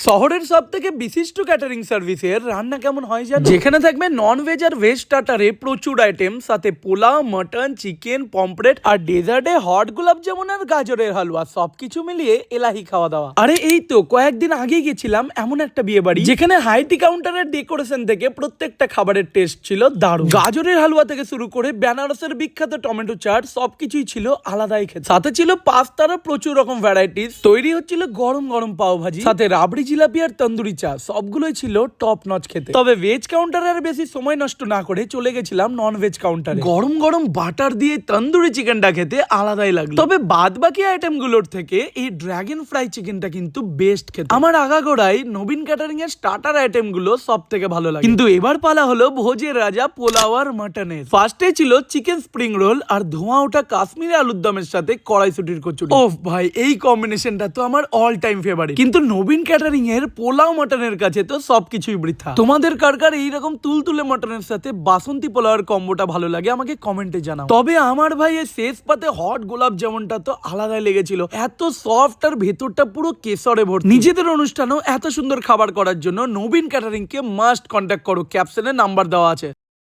শহরের সব থেকে বিশিষ্ট ক্যাটারিং সার্ভিসের রান্না কেমন হয় জানো? যেখানে থাকবে নন ভেজ আর ভেজ স্টার্টারে প্রচুর আইটেম, সাথে পোলাও, মটন, চিকেন, পমফ্রেট আর ডেজার্টে হট গোলাপ জামুন আর গাজরের হালুয়া, সবকিছু মিলিয়ে এলাহি খাওয়া দাওয়া। আরে এই তো কয়েকদিন আগে গেছিলাম এমন একটা বিয়ে বাড়ি যেখানে হাইটি কাউন্টারের ডেকোরেশন থেকে প্রত্যেকটা খাবারের টেস্ট ছিল দারুণ। গাজরের হালুয়া থেকে শুরু করে বেনারসের বিখ্যাত টমেটো চাট সবকিছুই ছিল আলাদাই খেতে। সাথে ছিল পাস্তারও প্রচুর রকম ভ্যারাইটিস, তৈরি হচ্ছিল গরম গরম পাও ভাজি, সাথে রাবড়ি, জিলাপি আর তন্দুরি চা, সবগুলোই ছিল টপ নচ খেতে। তবে ভেজ কাউন্টারে আর বেশি সময় নষ্ট না করে চলে গেছিলাম নন ভেজ কাউন্টারে। গরম গরম বাটার দিয়ে তন্দুরি চিকেনটা খেতে আলাদাই লাগলো। তবে বাদ বাকি আইটেম গুলোর থেকে এই ড্রাগন ফ্রাই চিকেনটা কিন্তু বেস্ট খেতে। আমার আগাগোড়াই নবীন ক্যাটারিং এর স্টার্টার আইটেম গুলো সব থেকে ভালো লাগে। কিন্তু এবার পালা হলো ভোজের রাজা পোলাও আর মাটনের। ফার্স্টে ছিল চিকেন স্প্রিং রোল আর ধোঁয়া ওঠা কাশ্মীরি আলুর দমের সাথে কড়াইশুটির কচুরি। ওফ ভাই, এই কম্বিনেশনটা তো আমার অল টাইম ফেভারিট। কিন্তু নবীন ক্যাটারিং এর পোলাও মটনের কাছে তো সবকিছুই বৃথা। তোমাদের কার কার এইরকম তুলতুলে মটনের সাথে বাসন্তী পোলাওয়ের কম্বোটা ভালো লাগে আমাকে কমেন্টে জানাও। তবে আমার ভাই এই শেষ পাতে হট গোলাপ জামুনটা তো আলাদাই লেগেছিল। এত সফট আর ভেতরটা পুরো কেশরে ভর্তি। নিজেদের অনুষ্ঠানেও এত সুন্দর খাবার করার জন্য নবীন ক্যাটারিং কে মাস্ট কন্ট্যাক্ট করো, ক্যাপশনে নাম্বার দেওয়া আছে।